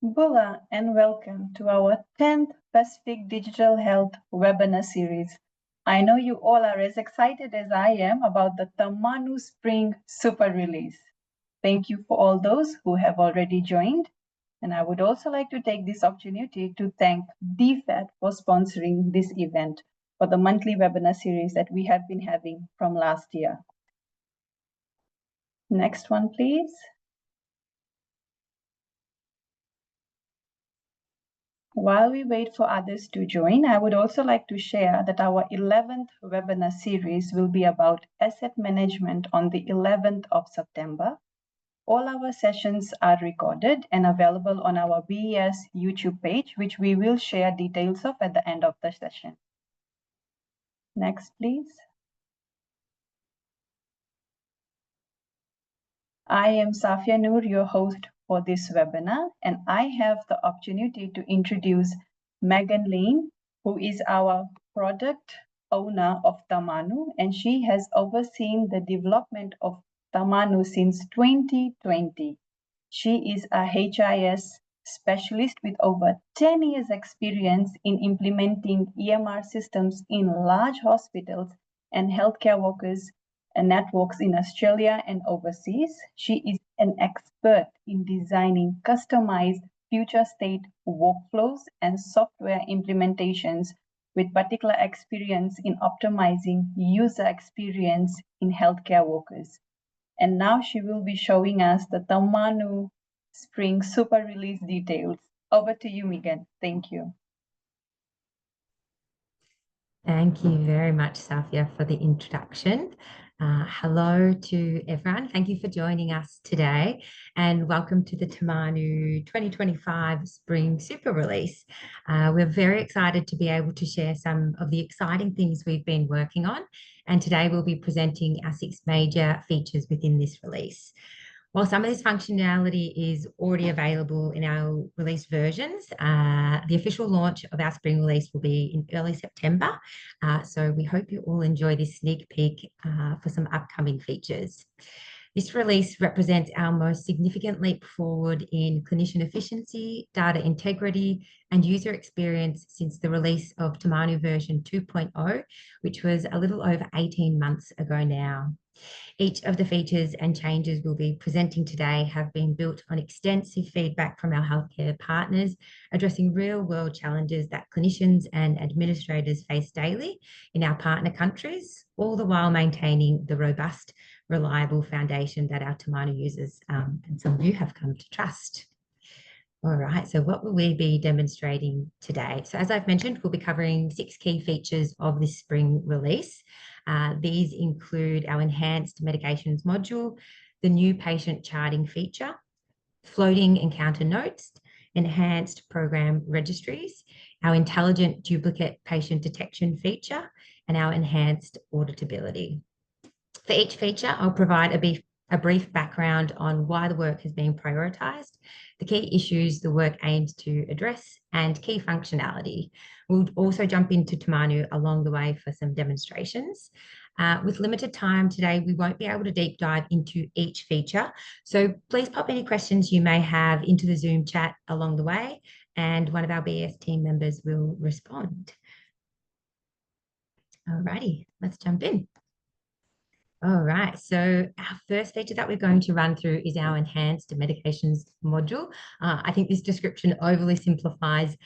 Bula and welcome to our 10th Pacific Digital Health webinar series. I know you all are as excited as I am about the Tamanu Spring Super Release. Thank you for all those who have already joined. And I would also like to take this opportunity to thank DFAT for sponsoring this event for the monthly webinar series that we have been having from last year. Next one, please. While we wait for others to join, I would also like to share that our 11th webinar series will be about asset management on the 11th of September. All our sessions are recorded and available on our BES YouTube page, which we will share details of at the end of the session. Next, please. I am Safia Noor, your host for this webinar, and I have the opportunity to introduce Megan Lane, who is our product owner of Tamanu, and she has overseen the development of Tamanu since 2020. She is a HIS specialist with over 10 years experience in implementing EMR systems in large hospitals and healthcare workers and networks in Australia and overseas. She is an expert in designing customized future state workflows and software implementations with particular experience in optimizing user experience in healthcare workers. And now she will be showing us the Tamanu Spring Super Release details. Over to you, Megan. Thank you. Thank you very much, Safia, for the introduction. Hello to everyone. Thank you for joining us today and welcome to the Tamanu 2025 Spring Super Release. We're very excited to be able to share some of the exciting things we've been working on, and today we'll be presenting our 6 major features within this release. While some of this functionality is already available in our release versions, the official launch of our spring release will be in early September. So we hope you all enjoy this sneak peek for some upcoming features. This release represents our most significant leap forward in clinician efficiency, data integrity, and user experience since the release of Tamanu version 2.0, which was a little over 18 months ago now. Each of the features and changes we'll be presenting today have been built on extensive feedback from our healthcare partners, addressing real-world challenges that clinicians and administrators face daily in our partner countries, all the while maintaining the robust, reliable foundation that our Tamanu users and some of you have come to trust. All right, so what will we be demonstrating today? So as I've mentioned, we'll be covering 6 key features of this spring release. These include our enhanced medications module, the new patient charting feature, floating encounter notes, enhanced program registries, our intelligent duplicate patient detection feature, and our enhanced auditability. For each feature, I'll provide a brief background on why the work has been prioritised, the key issues the work aims to address, and key functionality. We'll also jump into Tamanu along the way for some demonstrations. With limited time today, we won't be able to deep dive into each feature. So please pop any questions you may have into the Zoom chat along the way, and one of our BS team members will respond. Alrighty, let's jump in. All right, so our first feature that we're going to run through is our enhanced medications module. I think this description overly simplifies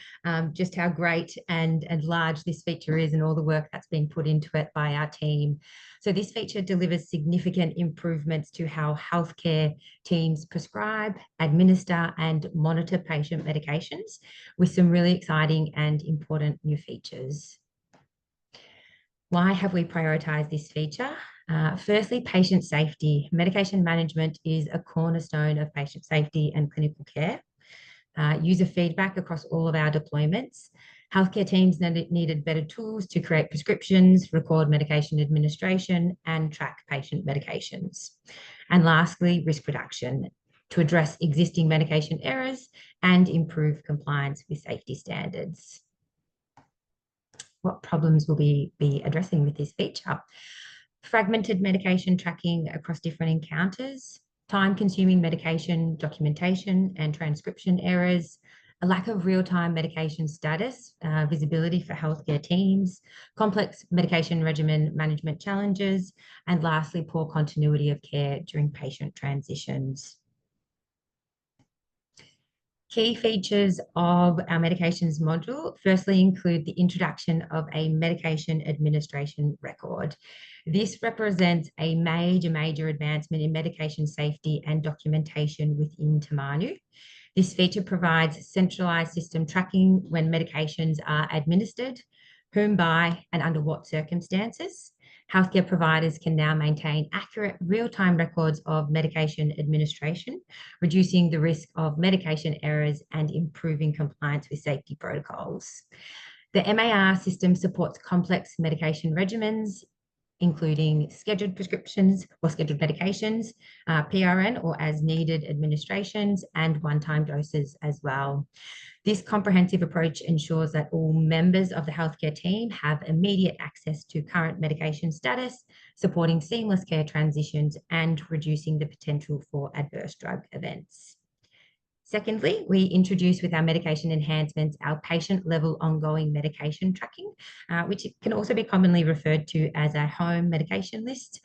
just how great and large this feature is and all the work that's been put into it by our team. So this feature delivers significant improvements to how healthcare teams prescribe, administer, and monitor patient medications with some really exciting and important new features. Why have we prioritised this feature? Firstly, patient safety. Medication management is a cornerstone of patient safety and clinical care. User feedback across all of our deployments. Healthcare teams needed better tools to create prescriptions, record medication administration, and track patient medications. And lastly, risk reduction to address existing medication errors and improve compliance with safety standards. What problems will we be addressing with this feature? Fragmented medication tracking across different encounters, time-consuming medication documentation and transcription errors, a lack of real-time medication status, visibility for healthcare teams, complex medication regimen management challenges, and lastly, poor continuity of care during patient transitions. Key features of our medications module firstly include the introduction of a medication administration record. This represents a major advancement in medication safety and documentation within Tamanu. This feature provides centralized system tracking when medications are administered, whom by, and under what circumstances. Healthcare providers can now maintain accurate real-time records of medication administration, reducing the risk of medication errors and improving compliance with safety protocols. The MAR system supports complex medication regimens, including scheduled prescriptions or scheduled medications, PRN or as needed administrations, and one-time doses as well. This comprehensive approach ensures that all members of the healthcare team have immediate access to current medication status, supporting seamless care transitions and reducing the potential for adverse drug events. Secondly, we introduce with our medication enhancements our patient-level ongoing medication tracking, which can also be commonly referred to as a home medication list.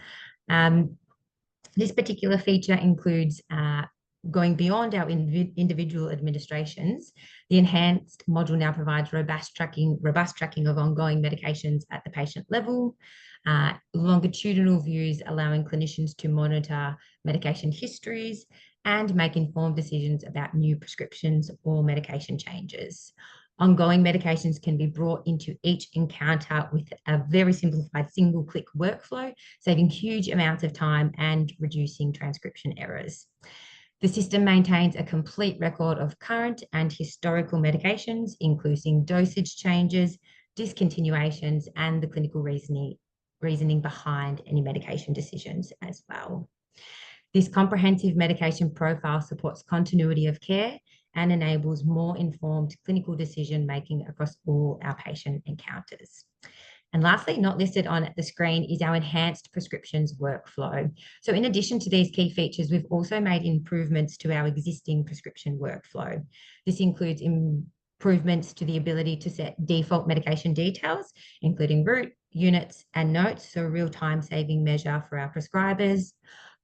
This particular feature includes going beyond our individual administrations. The enhanced module now provides robust tracking of ongoing medications at the patient level, longitudinal views allowing clinicians to monitor medication histories and make informed decisions about new prescriptions or medication changes. Ongoing medications can be brought into each encounter with a very simplified single-click workflow, saving huge amounts of time and reducing transcription errors. The system maintains a complete record of current and historical medications, including dosage changes, discontinuations, and the clinical reasoning behind any medication decisions as well. This comprehensive medication profile supports continuity of care and enables more informed clinical decision-making across all our patient encounters. And lastly, not listed on the screen, is our enhanced prescriptions workflow. So in addition to these key features, we've also made improvements to our existing prescription workflow. This includes improvements to the ability to set default medication details, including route, units, and notes, so a real-time saving measure for our prescribers,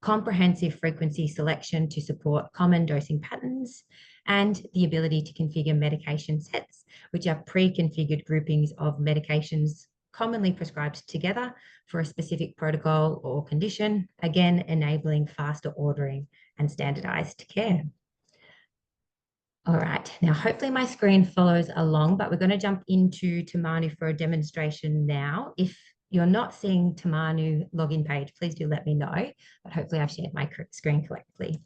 comprehensive frequency selection to support common dosing patterns, and the ability to configure medication sets, which are pre-configured groupings of medications commonly prescribed together for a specific protocol or condition, again, enabling faster ordering and standardized care. All right, now hopefully my screen follows along, but we're going to jump into Tamanu for a demonstration now. If you're not seeing Tamanu login page, please do let me know, but hopefully I've shared my screen correctly.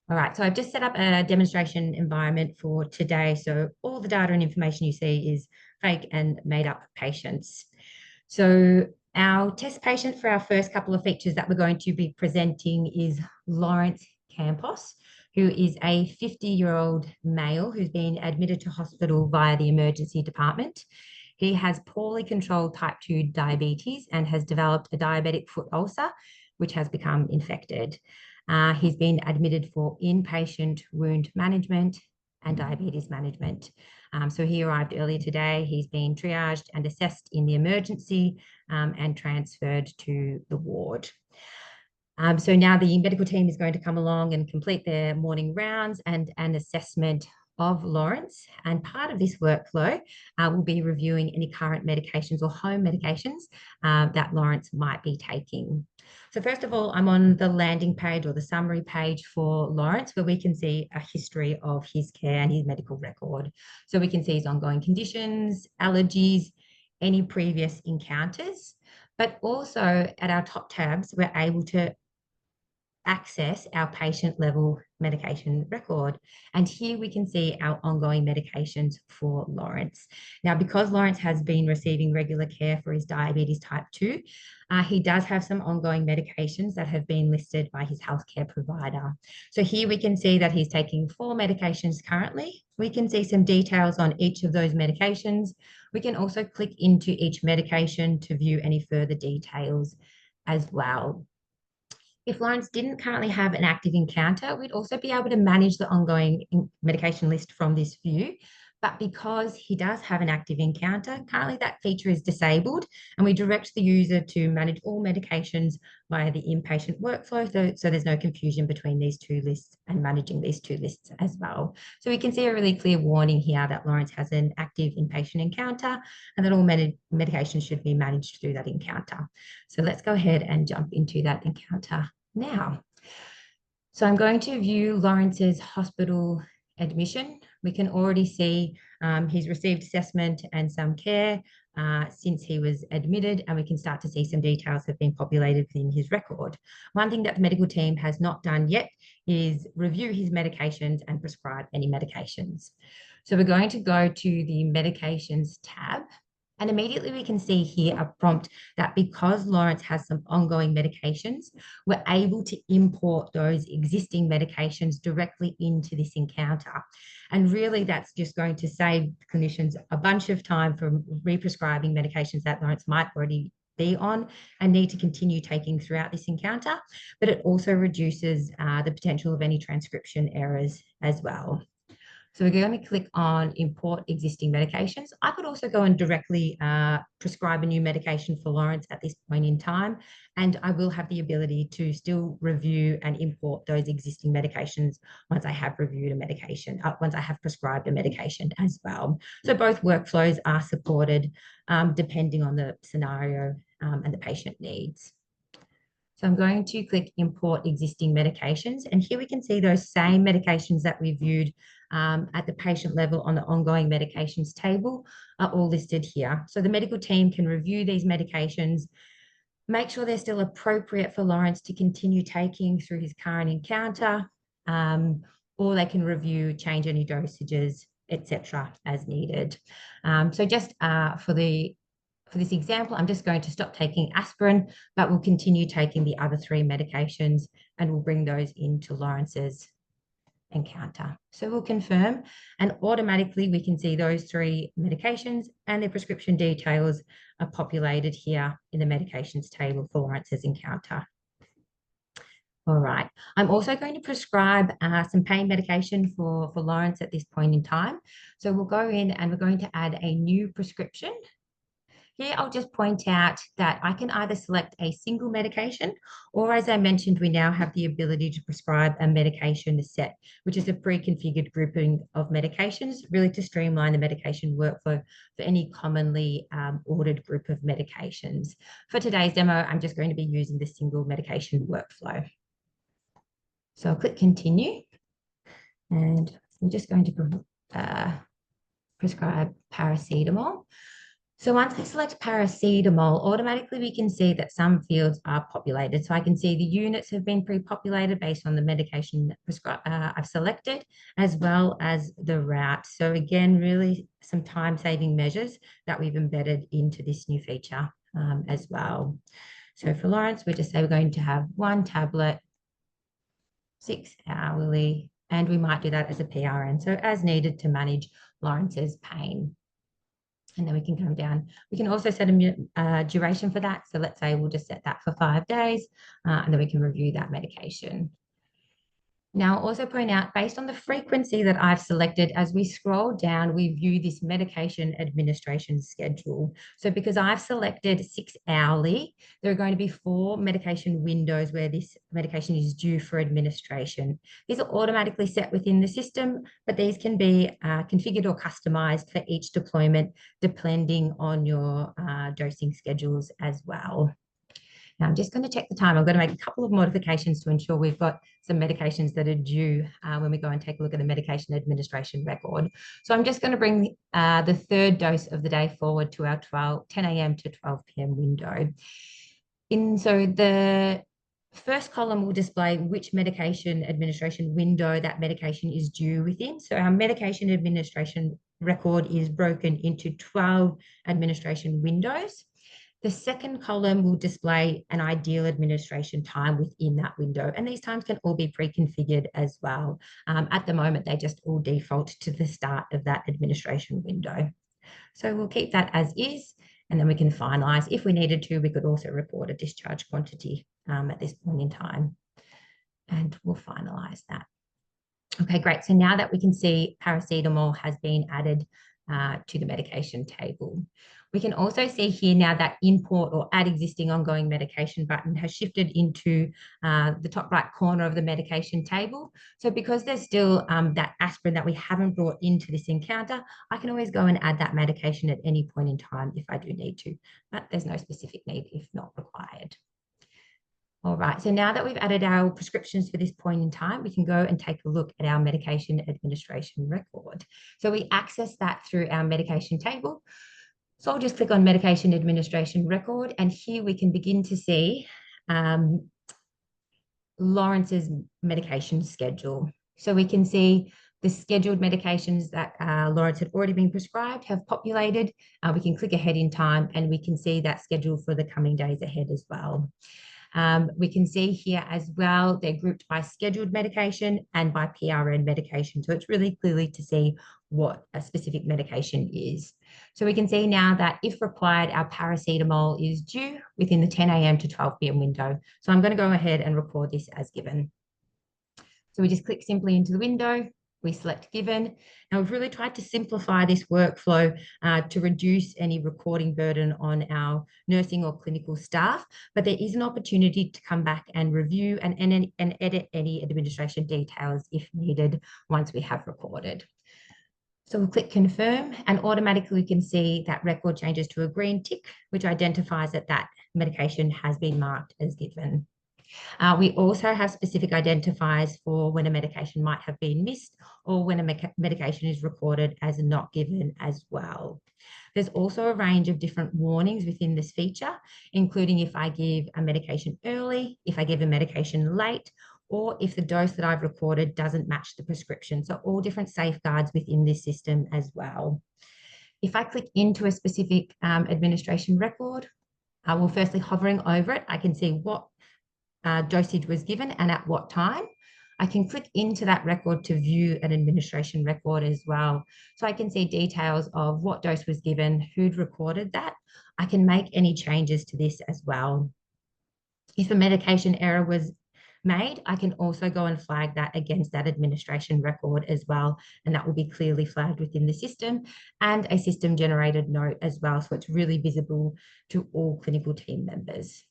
All right, so I've just set up a demonstration environment for today. So all the data and information you see is fake and made up patients. So our test patient for our first couple of features that we're going to be presenting is Lawrence Campos, who is a 50-year-old male who's been admitted to hospital via the emergency department. He has poorly controlled type 2 diabetes and has developed a diabetic foot ulcer, which has become infected. He's been admitted for inpatient wound management and diabetes management. So he arrived earlier today. He's been triaged and assessed in the emergency and transferred to the ward. So now the medical team is going to come along and complete their morning rounds and an assessment of Lawrence. And part of this workflow will be reviewing any current medications or home medications that Lawrence might be taking. So first of all, I'm on the landing page or the summary page for Lawrence, where we can see a history of his care and his medical record. So we can see his ongoing conditions, allergies, any previous encounters, but also at our top tabs, we're able to access our patient level medication record. And here we can see our ongoing medications for Lawrence. Now, because Lawrence has been receiving regular care for his diabetes type 2, he does have some ongoing medications that have been listed by his healthcare provider. So here we can see that he's taking 4 medications currently. We can see some details on each of those medications. We can also click into each medication to view any further details as well. If Lawrence didn't currently have an active encounter, we'd also be able to manage the ongoing medication list from this view. But because he does have an active encounter, currently that feature is disabled, and we direct the user to manage all medications via the inpatient workflow. So there's no confusion between these two lists and managing these two lists as well. So we can see a really clear warning here that Lawrence has an active inpatient encounter and that all medications should be managed through that encounter. So let's go ahead and jump into that encounter now. So I'm going to view Lawrence's hospital admission. We can already see he's received assessment and some care since he was admitted, and we can start to see some details have been populated within his record. One thing that the medical team has not done yet is review his medications and prescribe any medications. So we're going to go to the medications tab. And immediately we can see here a prompt that because Lawrence has some ongoing medications, we're able to import those existing medications directly into this encounter. And really that's just going to save clinicians a bunch of time from re-prescribing medications that Lawrence might already be on and need to continue taking throughout this encounter. But it also reduces the potential of any transcription errors as well. So we're going to click on import existing medications. I could also go and directly prescribe a new medication for Lawrence at this point in time, and I will have the ability to still review and import those existing medications once I have reviewed a medication, once I have prescribed a medication as well. So both workflows are supported depending on the scenario and the patient needs. So I'm going to click import existing medications. And here we can see those same medications that we viewed at the patient level on the ongoing medications table are all listed here. So the medical team can review these medications, make sure they're still appropriate for Lawrence to continue taking through his current encounter, or they can review, change any dosages, etc., as needed. So just for this example, I'm just going to stop taking aspirin, but we'll continue taking the other 3 medications and we'll bring those into Lawrence's encounter. So we'll confirm, and automatically we can see those 3 medications and their prescription details are populated here in the medications table for Lawrence's encounter. All right. I'm also going to prescribe some pain medication for Lawrence at this point in time. So we'll go in and we're going to add a new prescription. Here, I'll just point out that I can either select a single medication, or as I mentioned, we now have the ability to prescribe a medication set, which is a pre-configured grouping of medications, really to streamline the medication workflow for any commonly ordered group of medications. For today's demo, I'm just going to be using the single medication workflow. So I'll click continue, and I'm just going to prescribe paracetamol. So once I select paracetamol, automatically we can see that some fields are populated. So I can see the units have been pre-populated based on the medication I've selected, as well as the route. So again, really some time-saving measures that we've embedded into this new feature as well. So for Lawrence, we just say we're going to have 1 tablet, 6 hourly, and we might do that as a PRN. So as needed to manage Lawrence's pain. And then we can come down. We can also set a duration for that. So let's say we'll just set that for 5 days, and then we can review that medication. Now, I'll also point out, based on the frequency that I've selected, as we scroll down, we view this medication administration schedule. So because I've selected 6 hourly, there are going to be 4 medication windows where this medication is due for administration. These are automatically set within the system, but these can be configured or customized for each deployment, depending on your dosing schedules as well. Now, I'm just going to check the time. I'm going to make a couple of modifications to ensure we've got some medications that are due when we go and take a look at the medication administration record. So I'm just going to bring the 3rd dose of the day forward to our 10 a.m. to 12 p.m. window. So the first column will display which medication administration window that medication is due within. So our medication administration record is broken into 12 administration windows. The second column will display an ideal administration time within that window, and these times can all be pre-configured as well. At the moment, they just all default to the start of that administration window. So we'll keep that as is, and then we can finalize. If we needed to, we could also report a discharge quantity at this point in time. And we'll finalize that. Okay, great. So now that we can see paracetamol has been added to the medication table. We can also see here now that import or add existing ongoing medication button has shifted into the top right corner of the medication table. So because there's still that aspirin that we haven't brought into this encounter, I can always go and add that medication at any point in time if I do need to, but there's no specific need if not required. All right, so now that we've added our prescriptions for this point in time, we can go and take a look at our medication administration record. So we access that through our medication table. So I'll just click on medication administration record, and here we can begin to see Lawrence's medication schedule. So we can see the scheduled medications that Lawrence had already been prescribed have populated. We can click ahead in time and we can see that schedule for the coming days ahead as well. We can see here as well, they're grouped by scheduled medication and by PRN medication. So it's really clearly to see what a specific medication is. So we can see now that if required, our paracetamol is due within the 10 a.m. to 12 p.m. window. So I'm going to go ahead and record this as given. So we just click simply into the window. We select given. Now we've really tried to simplify this workflow to reduce any recording burden on our nursing or clinical staff, but there is an opportunity to come back and review and edit any administration details if needed once we have recorded. So we'll click confirm and automatically we can see that record changes to a green tick, which identifies that that medication has been marked as given. We also have specific identifiers for when a medication might have been missed or when a medication is recorded as not given as well. There's also a range of different warnings within this feature, including if I give a medication early, if I give a medication late, or if the dose that I've recorded doesn't match the prescription. So all different safeguards within this system as well. If I click into a specific administration record, well, firstly hovering over it, I can see what dosage was given and at what time. I can click into that record to view an administration record as well. So I can see details of what dose was given, who'd recorded that. I can make any changes to this as well. If a medication error was made, I can also go and flag that against that administration record as well. And that will be clearly flagged within the system and a system generated note as well. So it's really visible to all clinical team members.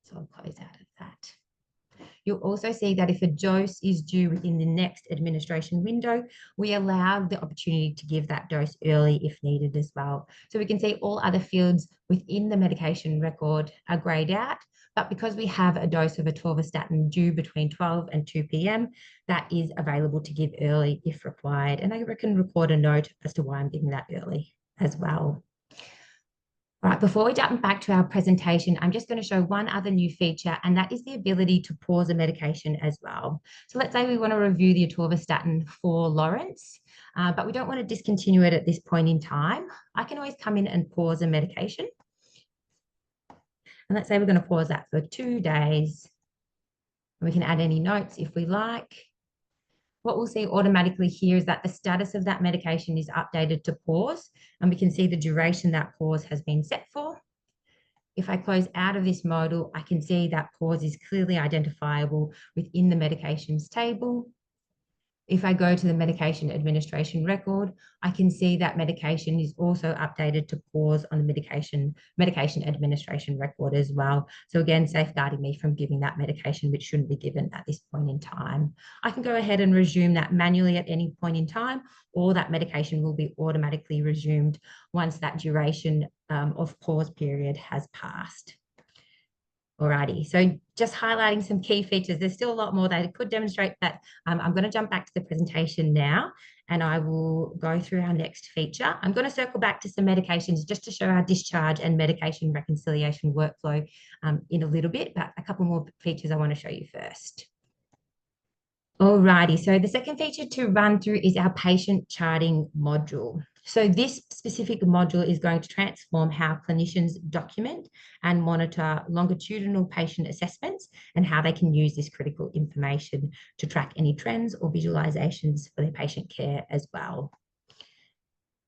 So I'll close out of that. You'll also see that if a dose is due within the next administration window, we allow the opportunity to give that dose early if needed as well. So we can see all other fields within the medication record are grayed out, but because we have a dose of atorvastatin due between 12 and 2 p.m., that is available to give early if required. And I can record a note as to why I'm giving that early as well. All right, before we jump back to our presentation, I'm just going to show one other new feature, and that is the ability to pause a medication as well. So let's say we want to review the atorvastatin for Lawrence, but we don't want to discontinue it at this point in time. I can always come in and pause a medication. And let's say we're going to pause that for 2 days. We can add any notes if we like. What we'll see automatically here is that the status of that medication is updated to pause, and we can see the duration that pause has been set for. If I close out of this modal, I can see that pause is clearly identifiable within the medications table. If I go to the medication administration record, I can see that medication is also updated to pause on the medication administration record as well. So again, safeguarding me from giving that medication which shouldn't be given at this point in time. I can go ahead and resume that manually at any point in time, or that medication will be automatically resumed once that duration of pause period has passed. Alrighty, so just highlighting some key features. There's still a lot more that I could demonstrate, but I'm going to jump back to the presentation now and I will go through our next feature. I'm going to circle back to some medications just to show our discharge and medication reconciliation workflow in a little bit, but a couple more features I want to show you first. Alrighty, so the second feature to run through is our patient charting module. So this specific module is going to transform how clinicians document and monitor longitudinal patient assessments and how they can use this critical information to track any trends or visualizations for their patient care as well.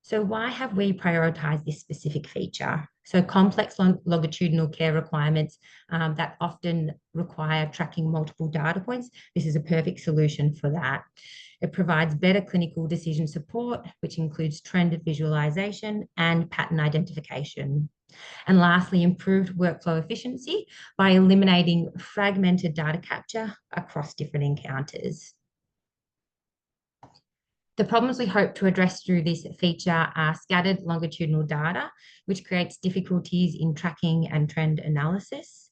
So why have we prioritized this specific feature? So complex longitudinal care requirements that often require tracking multiple data points. This is a perfect solution for that. It provides better clinical decision support, which includes trend visualization and pattern identification. And lastly, improved workflow efficiency by eliminating fragmented data capture across different encounters. The problems we hope to address through this feature are scattered longitudinal data, which creates difficulties in tracking and trend analysis,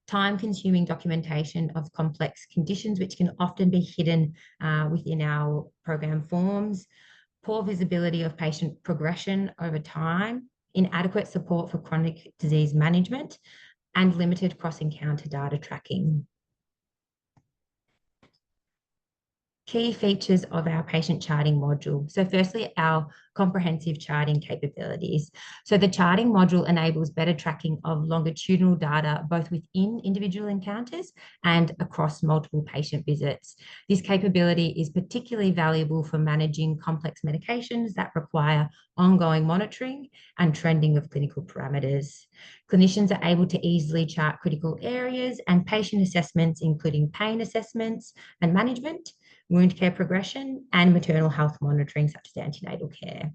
time-consuming documentation of complex conditions, which can often be hidden within our program forms, poor visibility of patient progression over time, inadequate support for chronic disease management, and limited cross-encounter data tracking. Key features of our patient charting module. So firstly, our comprehensive charting capabilities. So the charting module enables better tracking of longitudinal data, both within individual encounters and across multiple patient visits. This capability is particularly valuable for managing complex medications that require ongoing monitoring and trending of clinical parameters. Clinicians are able to easily chart critical areas and patient assessments, including pain assessments and management, wound care progression, and maternal health monitoring, such as antenatal care.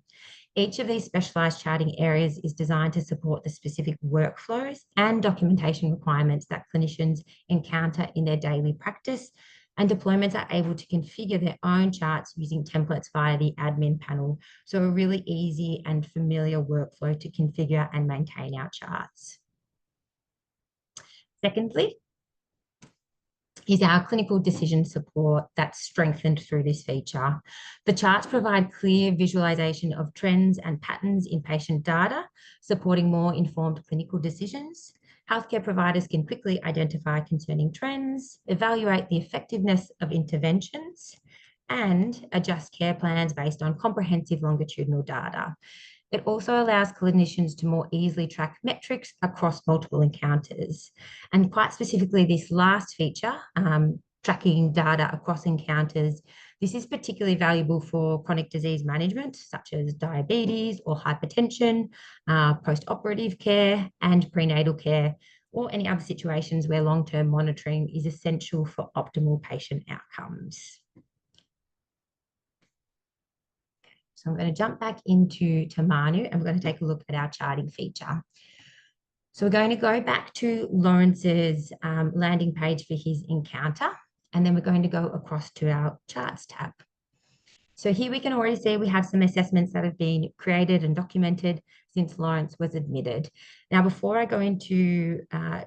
Each of these specialised charting areas is designed to support the specific workflows and documentation requirements that clinicians encounter in their daily practice, and deployments are able to configure their own charts using templates via the admin panel. So a really easy and familiar workflow to configure and maintain our charts. Secondly, is our clinical decision support that's strengthened through this feature. The charts provide clear visualization of trends and patterns in patient data, supporting more informed clinical decisions. Healthcare providers can quickly identify concerning trends, evaluate the effectiveness of interventions, and adjust care plans based on comprehensive longitudinal data. It also allows clinicians to more easily track metrics across multiple encounters. And quite specifically, this last feature, tracking data across encounters, this is particularly valuable for chronic disease management, such as diabetes or hypertension, post-operative care and prenatal care, or any other situations where long-term monitoring is essential for optimal patient outcomes. So I'm going to jump back into Tamanu and we're going to take a look at our charting feature. So we're going to go back to Lawrence's landing page for his encounter, and then we're going to go across to our charts tab. So here we can already see we have some assessments that have been created and documented since Lawrence was admitted. Now, before I go into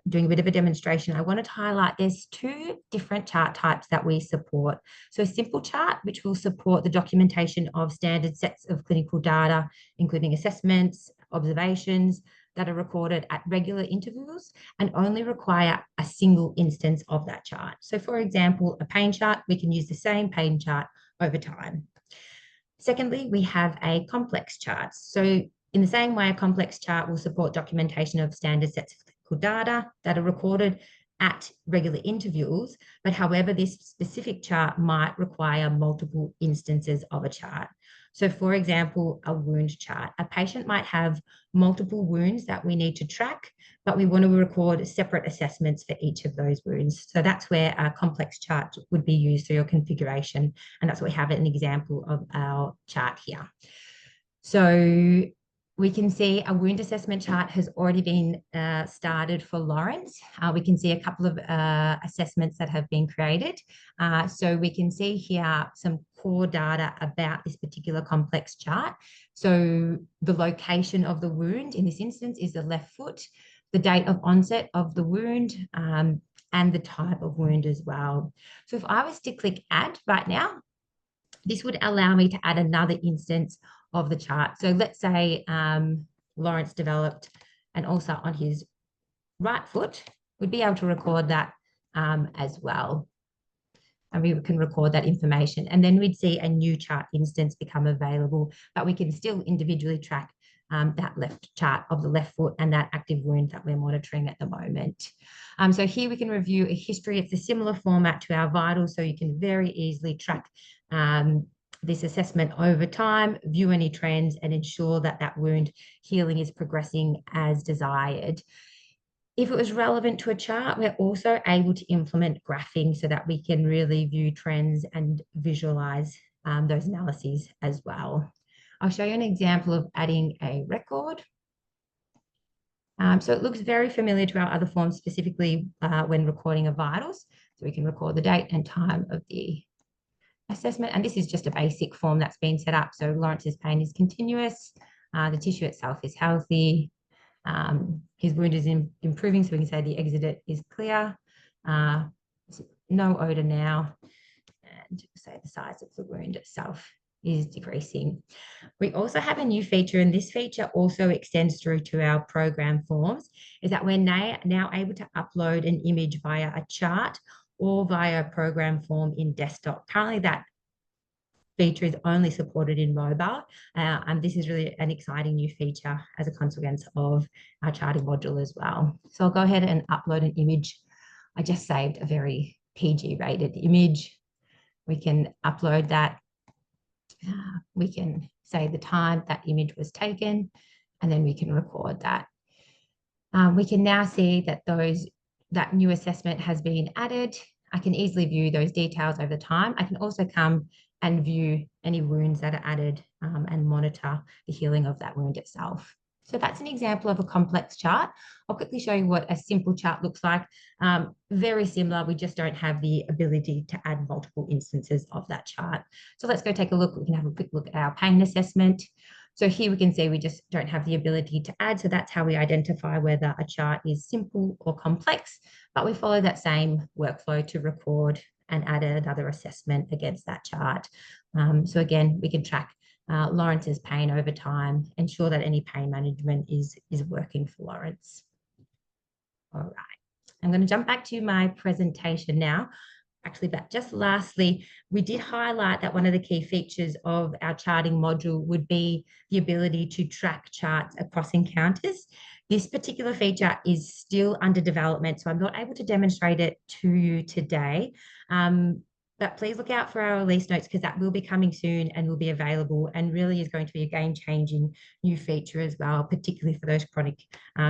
doing a bit of a demonstration, I wanted to highlight there's two different chart types that we support. So a simple chart, which will support the documentation of standard sets of clinical data, including assessments, observations, that are recorded at regular intervals and only require a single instance of that chart. So for example, a pain chart, we can use the same pain chart over time. Secondly, we have a complex chart. So in the same way, a complex chart will support documentation of standard sets of clinical data that are recorded at regular intervals, but however, this specific chart might require multiple instances of a chart. So for example, a wound chart. A patient might have multiple wounds that we need to track, but we want to record separate assessments for each of those wounds. So that's where a complex chart would be used for your configuration. And that's what we have an example of our chart here. So we can see a wound assessment chart has already been started for Lawrence. We can see a couple of assessments that have been created. So we can see here some core data about this particular complex chart. So the location of the wound in this instance is the left foot, the date of onset of the wound, and the type of wound as well. So if I was to click add right now, this would allow me to add another instance of the chart. So let's say Lawrence developed an ulcer on his right foot, we'd be able to record that as well. And we can record that information. And then we'd see a new chart instance become available, but we can still individually track that left chart of the left foot and that active wound that we're monitoring at the moment. So here we can review a history. It's a similar format to our vitals, so you can very easily track this assessment over time, view any trends, and ensure that that wound healing is progressing as desired. If it was relevant to a chart, we're also able to implement graphing so that we can really view trends and visualize those analyses as well. I'll show you an example of adding a record. So it looks very familiar to our other forms, specifically when recording of vitals. So we can record the date and time of the assessment. And this is just a basic form that's been set up. So Lawrence's pain is continuous. The tissue itself is healthy. His wound is improving, so we can say the exudate is clear. No odor now. And say the size of the wound itself is decreasing. We also have a new feature, and this feature also extends through to our program forms, is that we're now able to upload an image via a chart or via a program form in desktop. Currently, that feature is only supported in mobile, and this is really an exciting new feature as a consequence of our charting module as well. So I'll go ahead and upload an image. I just saved a very PG rated image. We can upload that. We can say the time that image was taken, and then we can record that. We can now see that that new assessment has been added. I can easily view those details over time. I can also come and view any wounds that are added and monitor the healing of that wound itself. So that's an example of a complex chart. I'll quickly show you what a simple chart looks like. Very similar, we just don't have the ability to add multiple instances of that chart. So let's go take a look. We can have a quick look at our pain assessment. So here we can see we just don't have the ability to add. So that's how we identify whether a chart is simple or complex, but we follow that same workflow to record and add another assessment against that chart. So again, we can track Lawrence's pain over time, ensure that any pain management is working for Lawrence. All right, I'm going to jump back to my presentation now. Actually, but just lastly, we did highlight that one of the key features of our charting module would be the ability to track charts across encounters. This particular feature is still under development, so I'm not able to demonstrate it to you today. But please look out for our release notes, because that will be coming soon and will be available, and really is going to be a game-changing new feature as well, particularly for those chronic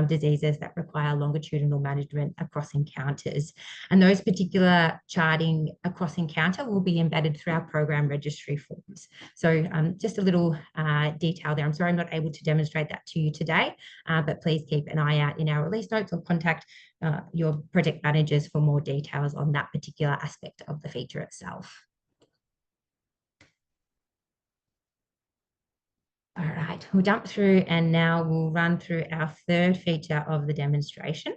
diseases that require longitudinal management across encounters. And those particular charting across encounter will be embedded through our program registry forms. So just a little detail there. I'm sorry I'm not able to demonstrate that to you today, but please keep an eye out in our release notes, or contact your project managers for more details on that particular aspect of the feature itself. All right, we'll jump through, and now we'll run through our third feature of the demonstration,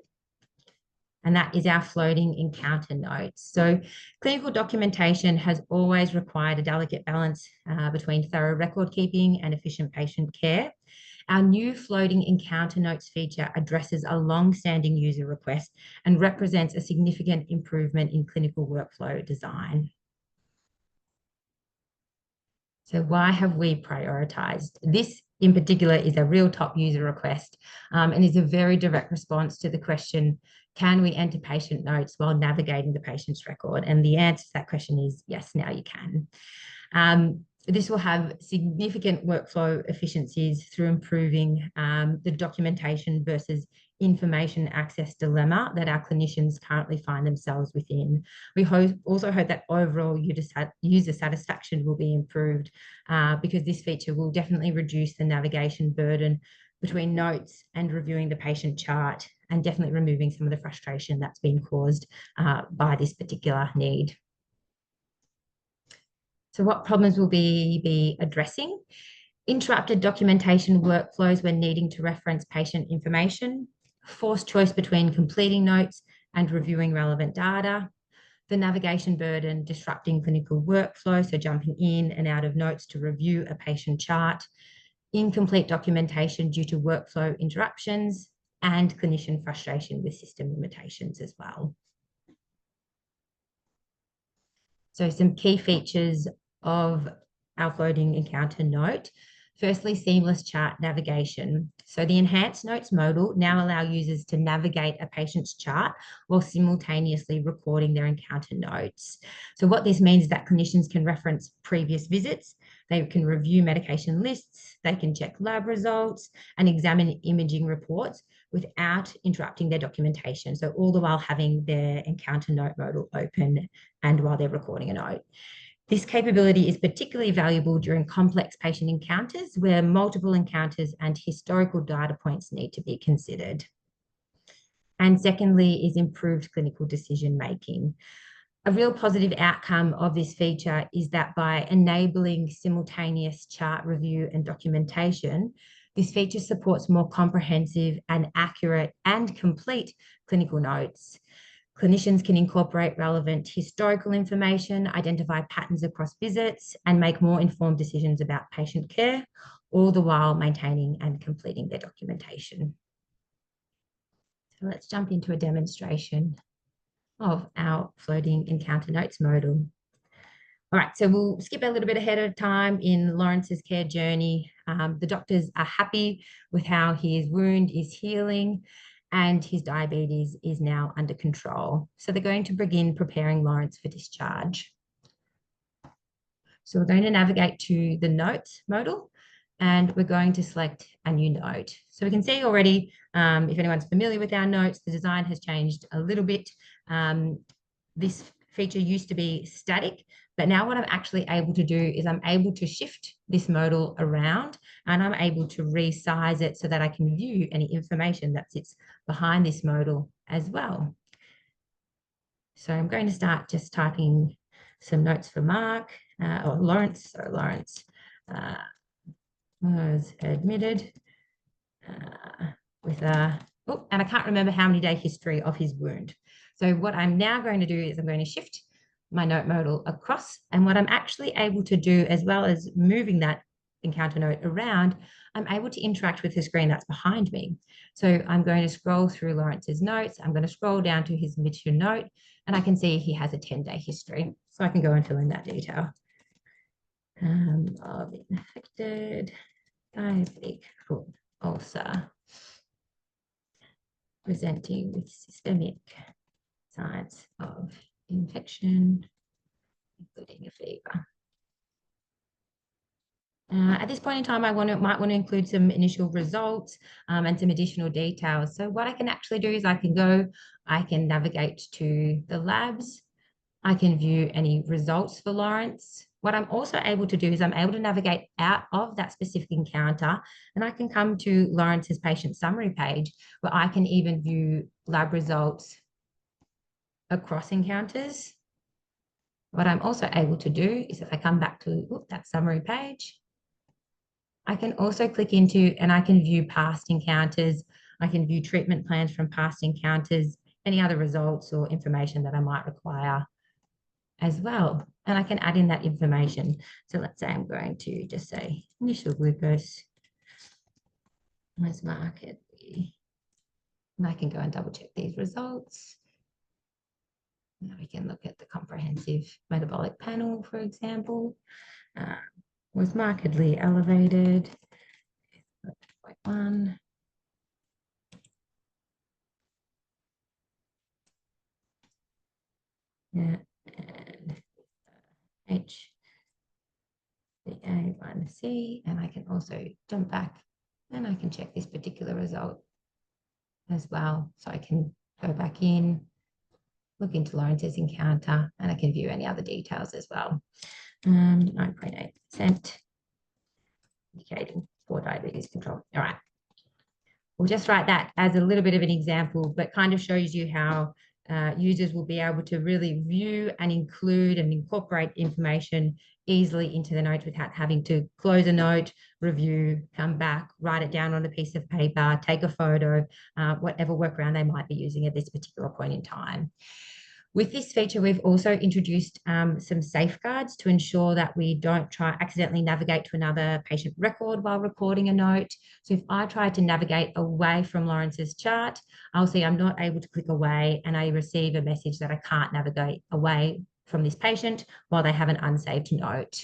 and that is our floating encounter notes. So clinical documentation has always required a delicate balance between thorough record keeping and efficient patient care. Our new floating encounter notes feature addresses a long-standing user request and represents a significant improvement in clinical workflow design. So why have we prioritized? This in particular is a real top user request, and is a very direct response to the question, can we enter patient notes while navigating the patient's record? And the answer to that question is yes, now you can. This will have significant workflow efficiencies through improving the documentation versus information access dilemma that our clinicians currently find themselves within. We also hope that overall user satisfaction will be improved, because this feature will definitely reduce the navigation burden between notes and reviewing the patient chart, and definitely removing some of the frustration that's been caused by this particular need. So what problems will we be addressing? Interrupted documentation workflows when needing to reference patient information, forced choice between completing notes and reviewing relevant data, the navigation burden disrupting clinical workflow, so jumping in and out of notes to review a patient chart, incomplete documentation due to workflow interruptions, and clinician frustration with system limitations as well. So some key features of our floating encounter note. Firstly, seamless chart navigation. So the enhanced notes modal now allow users to navigate a patient's chart while simultaneously recording their encounter notes. So what this means is that clinicians can reference previous visits, they can review medication lists, they can check lab results and examine imaging reports without interrupting their documentation. So all the while having their encounter note modal open and while they're recording a note. This capability is particularly valuable during complex patient encounters where multiple encounters and historical data points need to be considered. And secondly is improved clinical decision making. A real positive outcome of this feature is that by enabling simultaneous chart review and documentation, this feature supports more comprehensive and accurate and complete clinical notes. Clinicians can incorporate relevant historical information, identify patterns across visits, and make more informed decisions about patient care, all the while maintaining and completing their documentation. So let's jump into a demonstration of our floating encounter notes modal. All right, so we'll skip a little bit ahead of time in Lawrence's care journey. The doctors are happy with how his wound is healing and his diabetes is now under control. So they're going to begin preparing Lawrence for discharge. So we're going to navigate to the notes modal and we're going to select a new note. So we can see already, if anyone's familiar with our notes, the design has changed a little bit. This feature used to be static, but now what I'm actually able to do is I'm able to shift this modal around and I'm able to resize it so that I can view any information that sits behind this modal as well. So I'm going to start just typing some notes for Mark or Lawrence. So Lawrence was admitted with a, oh, and I can't remember how many day history of his wound. So what I'm now going to do is I'm going to shift my note modal across. And what I'm actually able to do, as well as moving that encounter note around, I'm able to interact with the screen that's behind me. So I'm going to scroll through Lawrence's notes. I'm going to scroll down to his admission note, and I can see he has a 10-day history. So I can go and fill in that detail. Of infected diabetic foot ulcer presenting with systemic signs of infection, including a fever. At this point in time, I might want to include some initial results and some additional details. So what I can actually do is I can navigate to the labs. I can view any results for Lawrence. What I'm also able to do is I'm able to navigate out of that specific encounter and I can come to Lawrence's patient summary page where I can even view lab results across encounters. What I'm also able to do is if I come back to that summary page, I can also click into and I can view past encounters. I can view treatment plans from past encounters, any other results or information that I might require as well. And I can add in that information. So let's say I'm going to just say initial glucose was markedly, and I can go and double check these results. Now we can look at the comprehensive metabolic panel, for example, was markedly elevated, 0.1. Yeah, and HbA1c, and I can also jump back and I can check this particular result as well. So I can go back in, look into Lawrence's encounter, and I can view any other details as well. 9.8% indicating poor diabetes control. All right. We'll just write that as a little bit of an example, but kind of shows you how users will be able to really view and include and incorporate information easily into the note without having to close a note, review, come back, write it down on a piece of paper, take a photo, whatever workaround they might be using at this particular point in time. With this feature, we've also introduced some safeguards to ensure that we don't accidentally navigate to another patient record while recording a note. So if I try to navigate away from Lawrence's chart, I'll see I'm not able to click away and I receive a message that I can't navigate away from this patient while they have an unsaved note.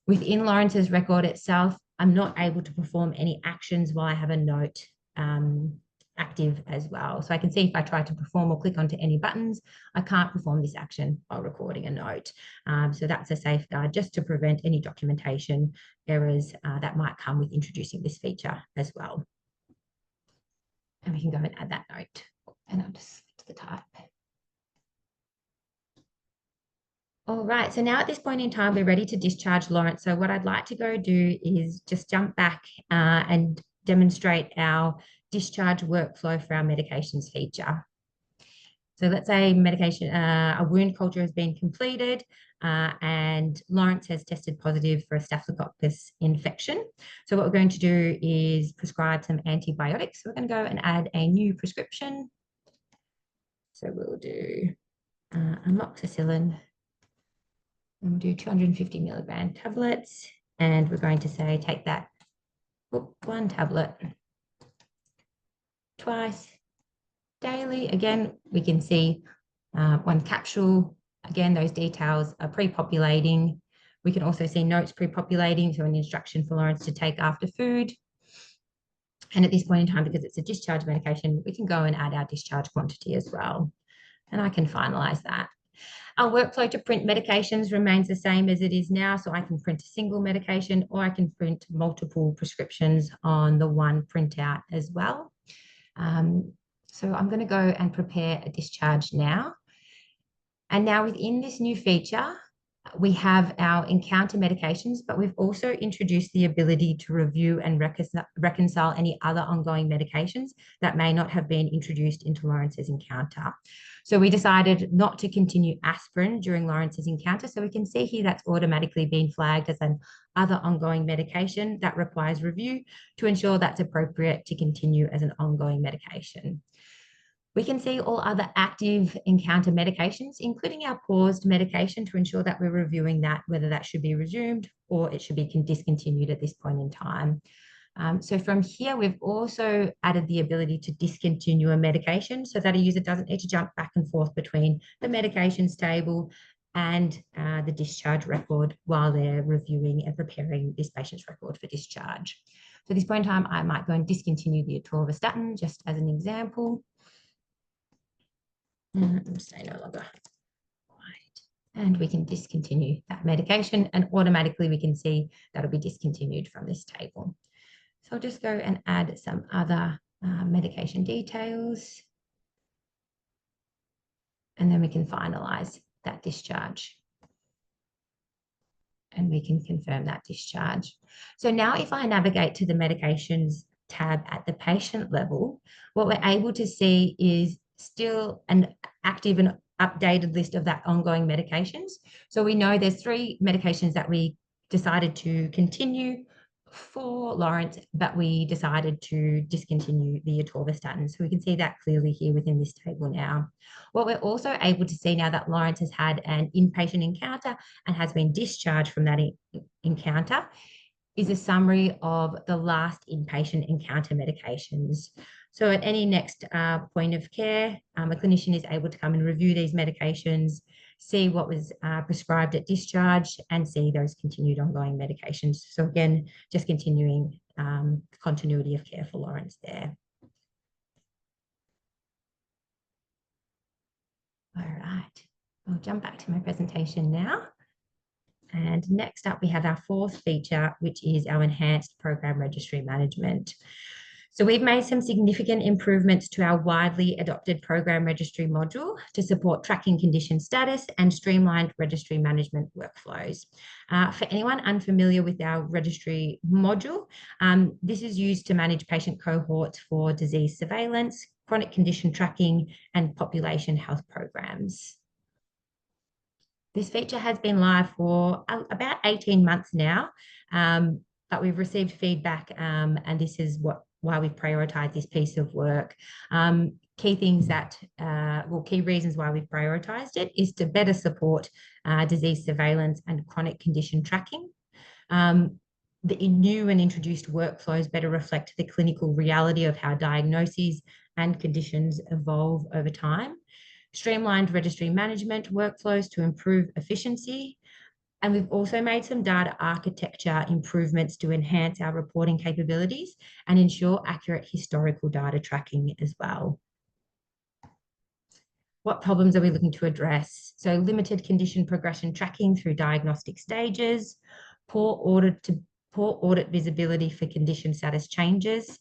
Within Lawrence's record itself, I'm not able to perform any actions while I have a note active as well. So I can see if I try to perform or click onto any buttons, I can't perform this action while recording a note. So that's a safeguard just to prevent any documentation errors that might come with introducing this feature as well. And we can go and add that note. And I'll just switch the type. All right, so now at this point in time, we're ready to discharge Lawrence. So what I'd like to go do is just jump back and demonstrate our discharge workflow for our medications feature. So let's say medication, a wound culture has been completed and Lawrence has tested positive for a staphylococcus infection. So what we're going to do is prescribe some antibiotics. So we're going to go and add a new prescription. So we'll do amoxicillin. And we'll do 250 milligram tablets. And we're going to say, take that one tablet twice daily. Again, we can see one capsule. Again, those details are pre-populating. We can also see notes pre-populating, so an instruction for Lawrence to take after food. And at this point in time, because it's a discharge medication, we can go and add our discharge quantity as well. And I can finalize that. Our workflow to print medications remains the same as it is now. So I can print a single medication or I can print multiple prescriptions on the one printout as well. So I'm going to go and prepare a discharge now. And now within this new feature, we have our encounter medications, but we've also introduced the ability to review and reconcile any other ongoing medications that may not have been introduced into Lawrence's encounter. So we decided not to continue aspirin during Lawrence's encounter. So we can see here that's automatically been flagged as an other ongoing medication that requires review to ensure that's appropriate to continue as an ongoing medication. We can see all other active encounter medications, including our paused medication, to ensure that we're reviewing that, whether that should be resumed or it should be discontinued at this point in time. So from here, we've also added the ability to discontinue a medication so that a user doesn't need to jump back and forth between the medications table and the discharge record while they're reviewing and preparing this patient's record for discharge. So at this point in time, I might go and discontinue the atorvastatin, just as an example. Say no longer. And we can discontinue that medication, and automatically we can see that'll be discontinued from this table. So I'll just go and add some other medication details. And then we can finalize that discharge. And we can confirm that discharge. So now if I navigate to the medications tab at the patient level, what we're able to see is still an active and updated list of that ongoing medications. So we know there's 3 medications that we decided to continue for Lawrence, but we decided to discontinue the atorvastatin. So we can see that clearly here within this table now. What we're also able to see now that Lawrence has had an inpatient encounter and has been discharged from that encounter is a summary of the last inpatient encounter medications. So at any next point of care, a clinician is able to come and review these medications, see what was prescribed at discharge, and see those continued ongoing medications. So again, just continuing continuity of care for Lawrence there. All right, I'll jump back to my presentation now. And next up, we have our 4th feature, which is our enhanced program registry management. So we've made some significant improvements to our widely adopted program registry module to support tracking condition status and streamlined registry management workflows. For anyone unfamiliar with our registry module, this is used to manage patient cohorts for disease surveillance, chronic condition tracking, and population health programs. This feature has been live for about 18 months now, but we've received feedback, and this is why we've prioritised this piece of work. Key things that, key reasons why we've prioritised it is to better support disease surveillance and chronic condition tracking. The new and introduced workflows better reflect the clinical reality of how diagnoses and conditions evolve over time. Streamlined registry management workflows to improve efficiency, And we've also made some data architecture improvements to enhance our reporting capabilities and ensure accurate historical data tracking as well. What problems are we looking to address? So limited condition progression tracking through diagnostic stages, poor audit visibility for condition status changes,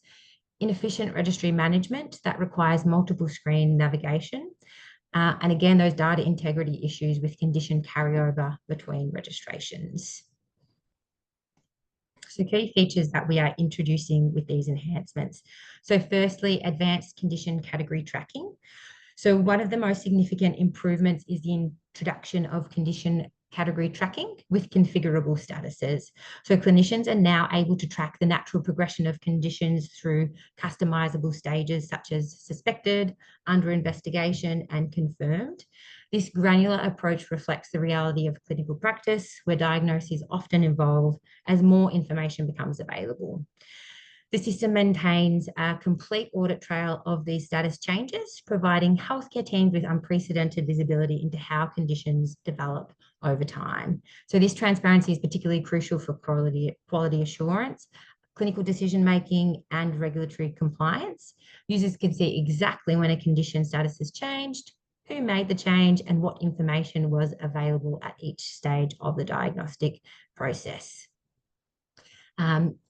inefficient registry management that requires multiple screen navigation, and again, those data integrity issues with condition carryover between registrations. So key features that we are introducing with these enhancements. So firstly, advanced condition category tracking. So one of the most significant improvements is the introduction of condition category tracking with configurable statuses. So clinicians are now able to track the natural progression of conditions through customizable stages such as suspected, under investigation, and confirmed. This granular approach reflects the reality of clinical practice, where diagnoses often evolve as more information becomes available. The system maintains a complete audit trail of these status changes, providing healthcare teams with unprecedented visibility into how conditions develop over time. So this transparency is particularly crucial for quality assurance, clinical decision-making, and regulatory compliance. Users can see exactly when a condition status has changed, who made the change, and what information was available at each stage of the diagnostic process.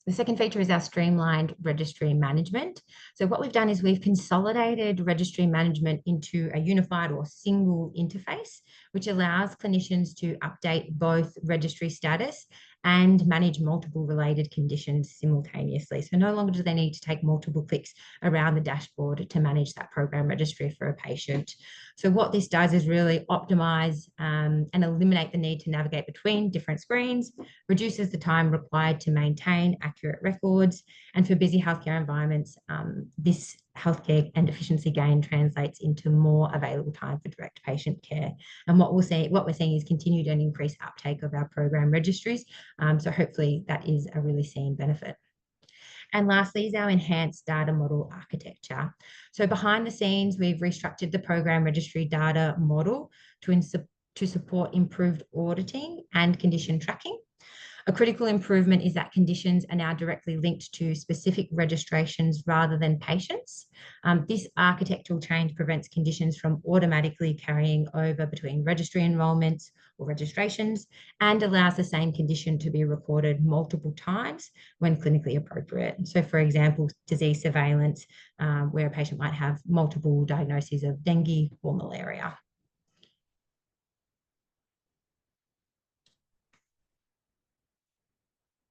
The second feature is our streamlined registry management. So what we've done is we've consolidated registry management into a unified or single interface, which allows clinicians to update both registry status and manage multiple related conditions simultaneously. So no longer do they need to take multiple clicks around the dashboard to manage that program registry for a patient. So what this does is really optimize and eliminate the need to navigate between different screens, reduces the time required to maintain accurate records, and for busy healthcare environments, this healthcare and efficiency gain translates into more available time for direct patient care. And what we're seeing is continued and increased uptake of our program registries. So hopefully that is a really seen benefit. And lastly is our enhanced data model architecture. So behind the scenes, we've restructured the program registry data model to support improved auditing and condition tracking. A critical improvement is that conditions are now directly linked to specific registrations rather than patients. This architectural change prevents conditions from automatically carrying over between registry enrolments or registrations and allows the same condition to be recorded multiple times when clinically appropriate. So for example, disease surveillance, where a patient might have multiple diagnoses of dengue or malaria.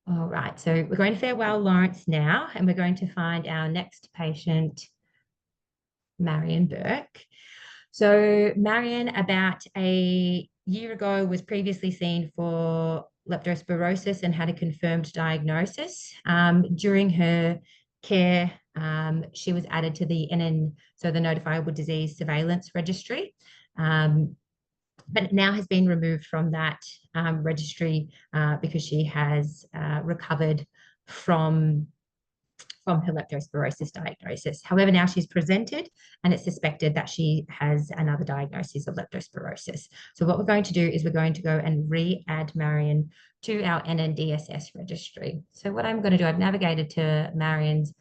All right, so we're going to Farewell Lawrence now, and we're going to find our next patient, Marion Burke. So Marion, about a year ago, was previously seen for leptospirosis and had a confirmed diagnosis. During her care, she was added to the so the Notifiable Disease Surveillance Registry. But now has been removed from that registry because she has recovered from her leptospirosis diagnosis. However, now she's presented and it's suspected that she has another diagnosis of leptospirosis. So what we're going to do is we're going to go and re-add Marion to our NNDSS registry. So what I'm going to do, I've navigated to Marion's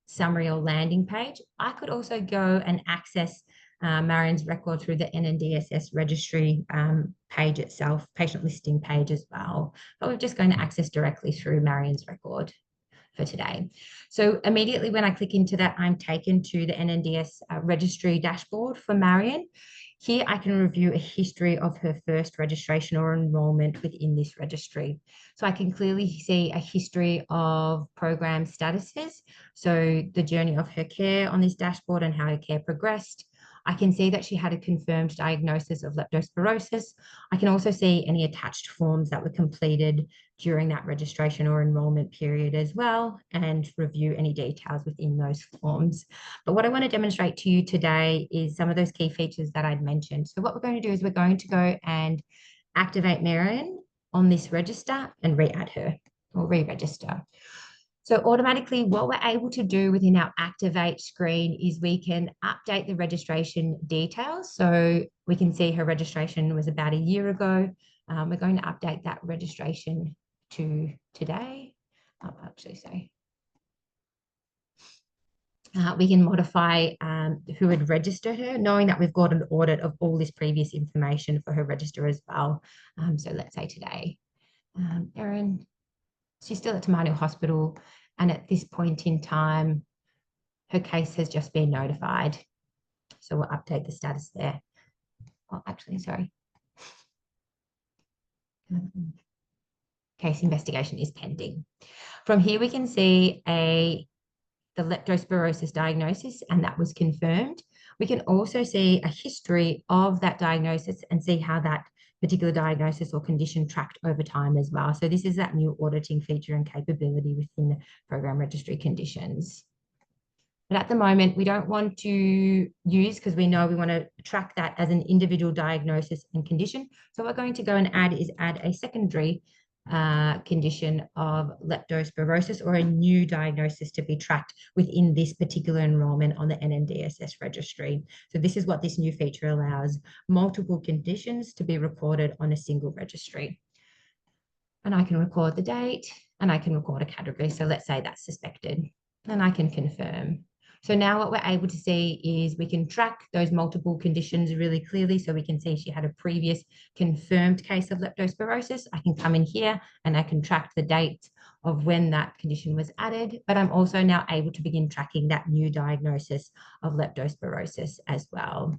summary or landing page. I could also go and access Marion's record through the NNDSS registry page itself, patient listing page as well. But we're just going to access directly through Marion's record for today. So immediately when I click into that, I'm taken to the NNDS registry dashboard for Marion. Here I can review a history of her first registration or enrolment within this registry. So I can clearly see a history of program statuses. So the journey of her care on this dashboard and how her care progressed. I can see that she had a confirmed diagnosis of leptospirosis. I can also see any attached forms that were completed during that registration or enrolment period as well, and review any details within those forms. But what I want to demonstrate to you today is some of those key features that I'd mentioned. So what we're going to do is we're going to go and activate Marion on this register and re-add her or re-register. So automatically, what we're able to do within our Activate screen is we can update the registration details. So we can see her registration was about a year ago. We're going to update that registration to today. I'll actually say. We can modify who had registered her, knowing that we've got an audit of all this previous information for her register as well. So let's say today, Erin, she's still at Tamanu Hospital, and at this point in time, her case has just been notified. So we'll update the status there. Oh, actually, sorry. Case investigation is pending. From here, we can see the leptospirosis diagnosis, and that was confirmed. We can also see a history of that diagnosis and see how that particular diagnosis or condition tracked over time as well. So this is that new auditing feature and capability within the program registry conditions. But at the moment, we don't want to use, because we know we want to track that as an individual diagnosis and condition. So what we're going to go and add a secondary condition of leptospirosis, or a new diagnosis to be tracked within this particular enrolment on the NNDSS registry. So this is what this new feature allows: multiple conditions to be recorded on a single registry. And I can record the date, and I can record a category. So let's say that's suspected, and I can confirm. So now what we're able to see is we can track those multiple conditions really clearly. So we can see she had a previous confirmed case of leptospirosis. I can come in here and I can track the date of when that condition was added, but I'm also now able to begin tracking that new diagnosis of leptospirosis as well.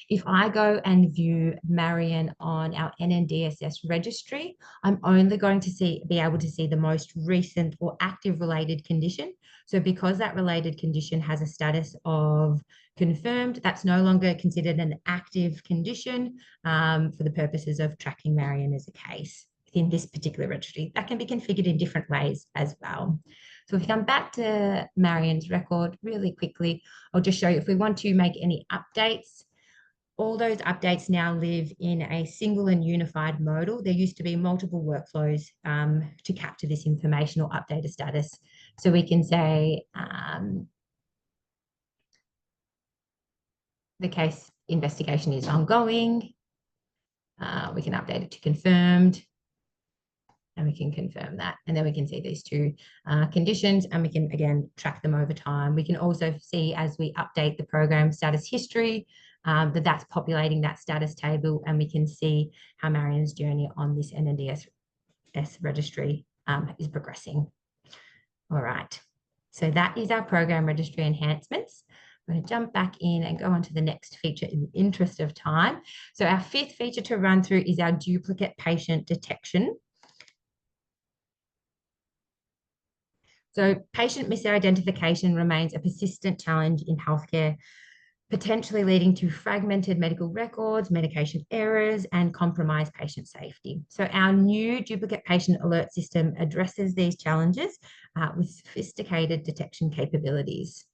If I go and view Marion on our NNDSS registry, I'm only going to be able to see the most recent or active related condition. So because that related condition has a status of confirmed, that's no longer considered an active condition for the purposes of tracking Marion as a case within this particular registry. That can be configured in different ways as well. So if we come back to Marion's record really quickly, I'll just show you if we want to make any updates. All those updates now live in a single and unified modal. There used to be multiple workflows to capture this information or update a status. So we can say the case investigation is ongoing. We can update it to confirmed, and we can confirm that. And then we can see these two conditions, and we can, again, track them over time. We can also see, as we update the program status history, that's populating that status table, and we can see how Marion's journey on this NNDSS registry is progressing. All right, so that is our program registry enhancements. I'm going to jump back in and go on to the next feature in the interest of time. So our fifth feature to run through is our duplicate patient detection. So patient misidentification remains a persistent challenge in healthcare, potentially leading to fragmented medical records, medication errors, and compromised patient safety. So our new duplicate patient alert system addresses these challenges with sophisticated detection capabilities.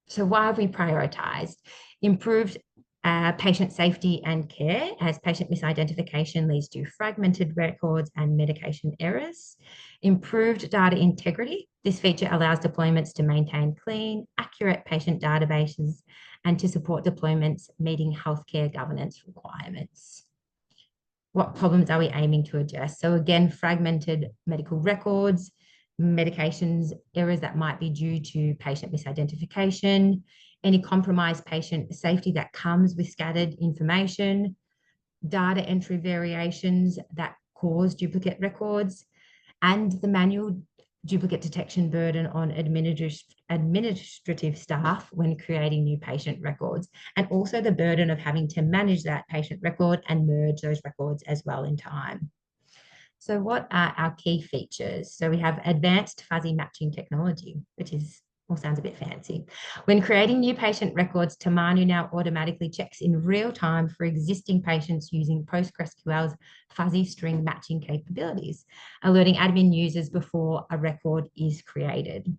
So why have we prioritized? Improved patient safety and care, as patient misidentification leads to fragmented records and medication errors. Improved data integrity. This feature allows deployments to maintain clean, accurate patient databases and to support deployments meeting healthcare governance requirements. What problems are we aiming to address? So again, fragmented medical records, medications errors that might be due to patient misidentification, any compromised patient safety that comes with scattered information, data entry variations that cause duplicate records, and the manual duplicate detection burden on administrative staff when creating new patient records, and also the burden of having to manage that patient record and merge those records as well in time. So what are our key features? So we have advanced fuzzy matching technology, which sounds a bit fancy. When creating new patient records, Tamanu now automatically checks in real time for existing patients using PostgreSQL's fuzzy string matching capabilities, alerting admin users before a record is created.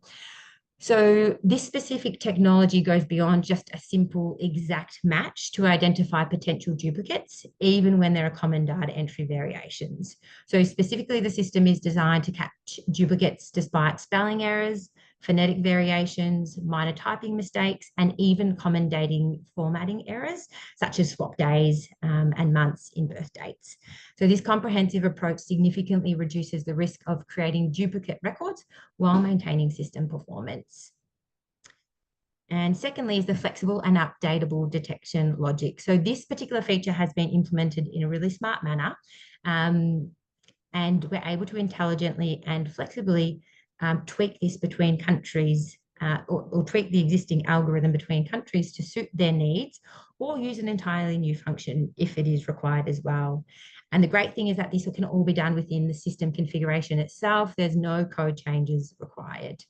So this specific technology goes beyond just a simple exact match to identify potential duplicates, even when there are common data entry variations. So specifically, the system is designed to catch duplicates despite spelling errors, phonetic variations, minor typing mistakes, and even common dating formatting errors, such as swap days and months in birth dates. So this comprehensive approach significantly reduces the risk of creating duplicate records while maintaining system performance. And secondly is the flexible and updatable detection logic. So this particular feature has been implemented in a really smart manner, and we're able to intelligently and flexibly tweak this between countries or tweak the existing algorithm between countries to suit their needs, or use an entirely new function if it is required as well. And the great thing is that this can all be done within the system configuration itself. There's no code changes required.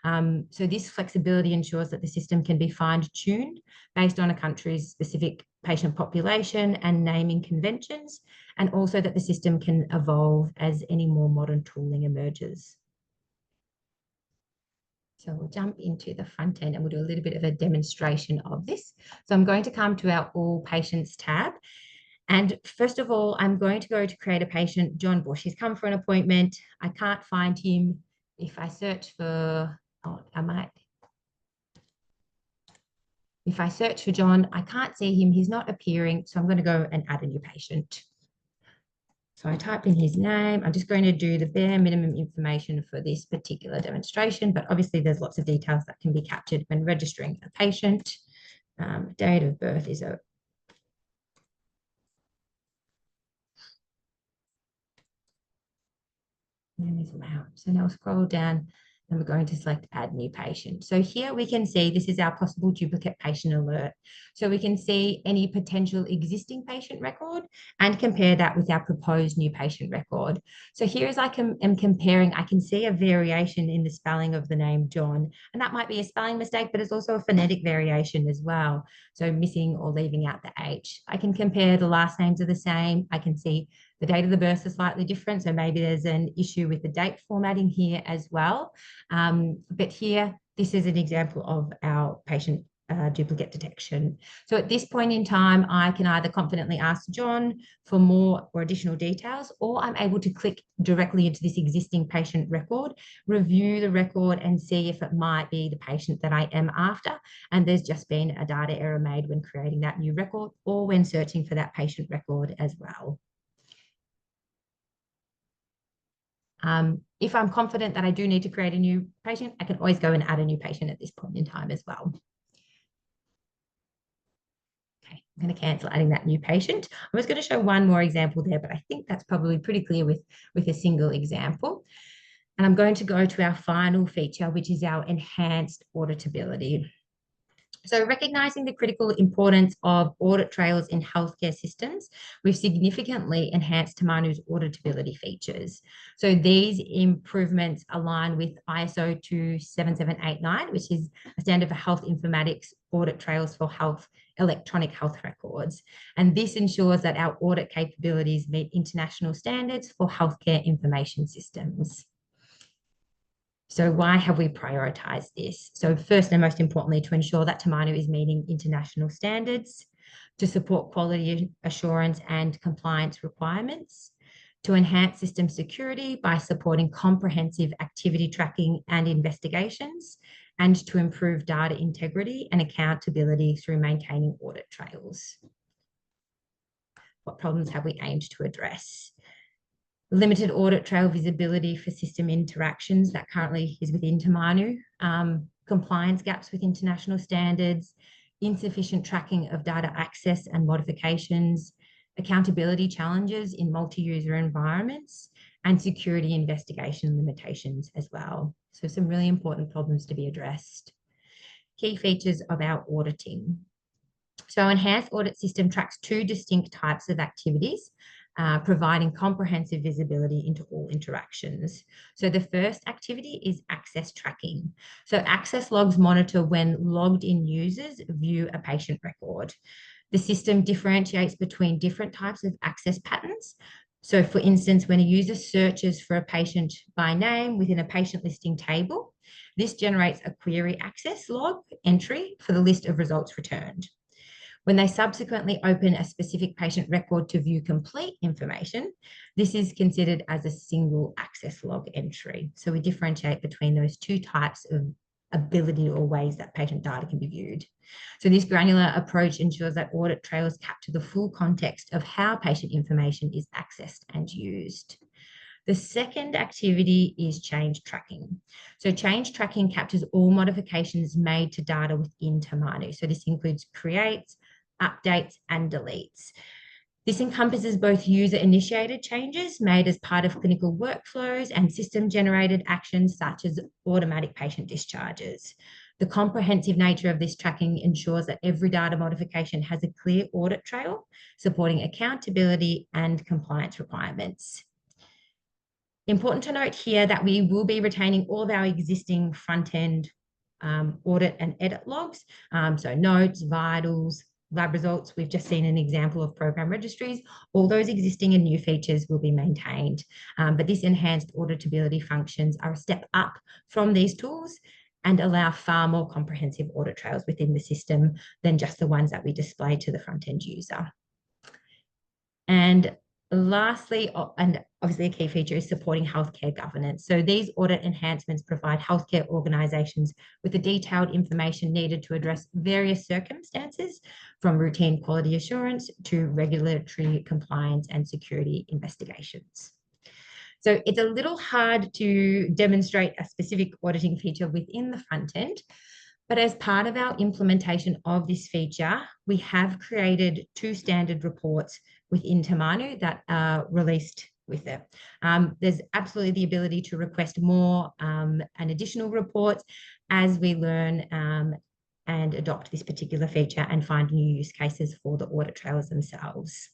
So this flexibility ensures that the system can be fine-tuned based on a country's specific patient population and naming conventions, and also that the system can evolve as any more modern tooling emerges. So we'll jump into the front end and we'll do a little bit of a demonstration of this. So I'm going to come to our All Patients tab. And first of all, I'm going to go to create a patient, John Bush. He's come for an appointment. I can't find him. If I search for, if I search for John, I can't see him. He's not appearing. So I'm going to go and add a new patient. So I type in his name. I'm just going to do the bare minimum information for this particular demonstration, but obviously there's lots of details that can be captured when registering a patient. Date of birth is a So now scroll down and we're going to select add new patient. So here we can see this is our possible duplicate patient alert. So we can see any potential existing patient record and compare that with our proposed new patient record. So here as I am comparing, I can see a variation in the spelling of the name John, and that might be a spelling mistake, but it's also a phonetic variation as well. So missing or leaving out the H. I can compare the last names are the same. I can see the date of the birth is slightly different, so maybe there's an issue with the date formatting here as well. But here, this is an example of our patient duplicate detection. So at this point in time, I can either confidently ask John for more or additional details, or I'm able to click directly into this existing patient record, review the record and see if it might be the patient that I am after. And there's just been a data error made when creating that new record or when searching for that patient record as well. If I'm confident that I do need to create a new patient, I can always go and add a new patient at this point in time as well. Okay, I'm going to cancel adding that new patient. I was going to show one more example there, but I think that's probably pretty clear with a single example. And I'm going to go to our final feature, which is our enhanced auditability. So recognizing the critical importance of audit trails in healthcare systems, we've significantly enhanced Tamanu's auditability features. So these improvements align with ISO 27789, which is a standard for health informatics audit trails for electronic health records. And this ensures that our audit capabilities meet international standards for healthcare information systems. So why have we prioritized this? So first and most importantly, to ensure that Tamanu is meeting international standards, to support quality assurance and compliance requirements, to enhance system security by supporting comprehensive activity tracking and investigations, and to improve data integrity and accountability through maintaining audit trails. What problems have we aimed to address? Limited audit trail visibility for system interactions that currently is within Tamanu, compliance gaps with international standards, insufficient tracking of data access and modifications, accountability challenges in multi-user environments, and security investigation limitations as well. So some really important problems to be addressed. Key features of our auditing. So enhanced audit system tracks two distinct types of activities, providing comprehensive visibility into all interactions. So the first activity is access tracking. So access logs monitor when logged in users view a patient record. The system differentiates between different types of access patterns. So for instance, when a user searches for a patient by name within a patient listing table, This generates a query access log entry for the list of results returned. When they subsequently open a specific patient record to view complete information, this is considered as a single access log entry. So we differentiate between those two types of ability or ways that patient data can be viewed. So this granular approach ensures that audit trails capture the full context of how patient information is accessed and used. The second activity is change tracking. So change tracking captures all modifications made to data within Tamanu. So this includes creates, updates, and deletes. This encompasses both user-initiated changes made as part of clinical workflows and system-generated actions such as automatic patient discharges. The comprehensive nature of this tracking ensures that every data modification has a clear audit trail, supporting accountability and compliance requirements. Important to note here that we will be retaining all of our existing front-end audit and edit logs, so notes, vitals, lab results. We've just seen an example of program registries. All those existing and new features will be maintained, but this enhanced auditability functions are a step up from these tools and allow far more comprehensive audit trails within the system than just the ones that we display to the front-end user. And lastly, and obviously a key feature is supporting healthcare governance. So these audit enhancements provide healthcare organisations with the detailed information needed to address various circumstances, from routine quality assurance to regulatory compliance and security investigations. So it's a little hard to demonstrate a specific auditing feature within the front end, but as part of our implementation of this feature, we have created 2 standard reports within Tamanu that are released with it. There's absolutely the ability to request more and additional reports as we learn and adopt this particular feature and find new use cases for the audit trails themselves.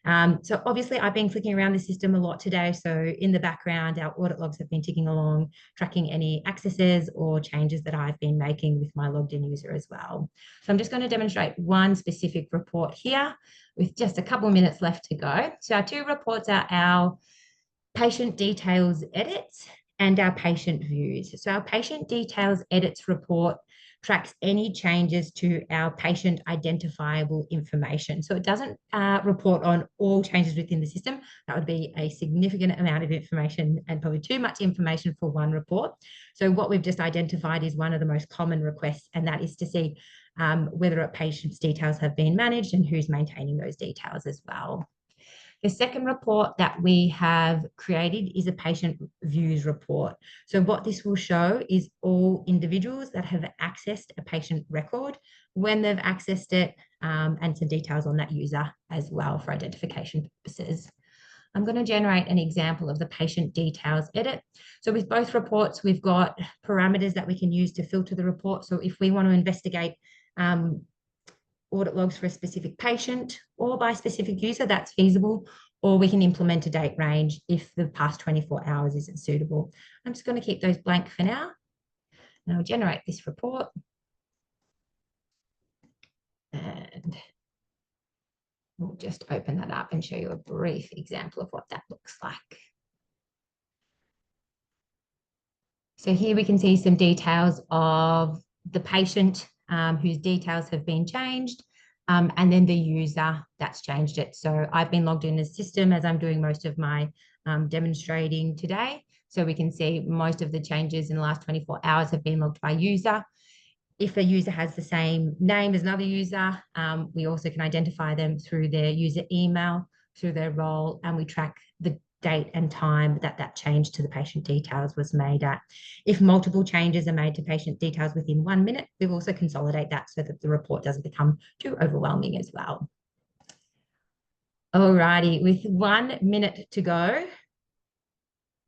So obviously I've been clicking around the system a lot today. So in the background, our audit logs have been ticking along, tracking any accesses or changes that I've been making with my logged in user as well. So I'm just going to demonstrate one specific report here with just a couple of minutes left to go. So our 2 reports are our patient details edits and our patient views. So our patient details edits report tracks any changes to our patient identifiable information. So it doesn't report on all changes within the system. That would be a significant amount of information and probably too much information for one report. So what we've just identified is one of the most common requests, and that is to see whether a patient's details have been managed and who's maintaining those details as well. The second report that we have created is a patient views report. So what this will show is all individuals that have accessed a patient record, when they've accessed it, and some details on that user as well for identification purposes. I'm going to generate an example of the patient details edit. So with both reports, we've got parameters that we can use to filter the report. So if we want to investigate audit logs for a specific patient or by specific user, that's feasible, or we can implement a date range if the past 24 hours isn't suitable. I'm just going to keep those blank for now, and I'll generate this report. And we'll just open that up and show you a brief example of what that looks like. So here we can see some details of the patient whose details have been changed, and then the user that's changed it. So I've been logged in as system as I'm doing most of my demonstrating today. So we can see most of the changes in the last 24 hours have been logged by user. If a user has the same name as another user, we also can identify them through their user email, through their role, and we track the date and time that that change to the patient details was made at. If multiple changes are made to patient details within 1 minute, we'll also consolidate that so that the report doesn't become too overwhelming as well. Alrighty, with 1 minute to go,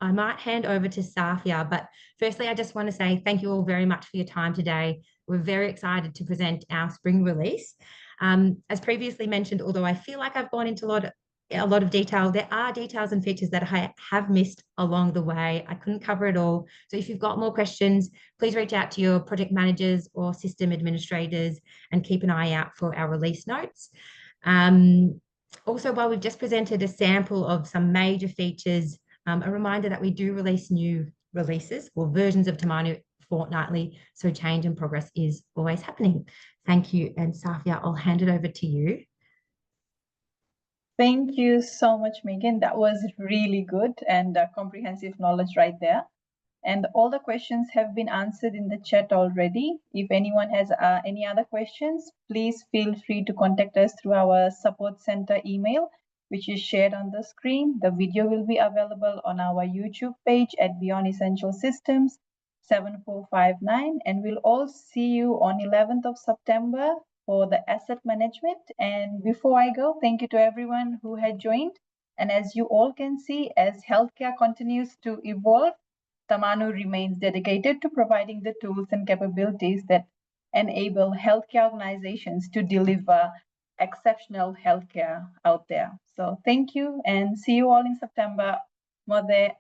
I might hand over to Safia, but firstly, I just want to say thank you all very much for your time today. We're very excited to present our spring release. As previously mentioned, although I feel like I've gone into a lot of detail, there are details and features that I have missed along the way. I couldn't cover it all. So if you've got more questions, please reach out to your project managers or system administrators and keep an eye out for our release notes. Also, while we've just presented a sample of some major features, a reminder that we do release new releases or versions of Tamanu fortnightly. So change and progress is always happening. Thank you. And Safia, I'll hand it over to you. Thank you so much, Megan. That was really good and comprehensive knowledge right there. And all the questions have been answered in the chat already. If anyone has any other questions, please feel free to contact us through our support center email, which is shared on the screen. The video will be available on our YouTube page at Beyond Essential Systems 7459. And we'll all see you on 11th of September for the asset management. And before I go, thank you to everyone who had joined. And as you all can see, as healthcare continues to evolve, Tamanu remains dedicated to providing the tools and capabilities that enable healthcare organizations to deliver exceptional healthcare out there. So thank you and see you all in September. Mode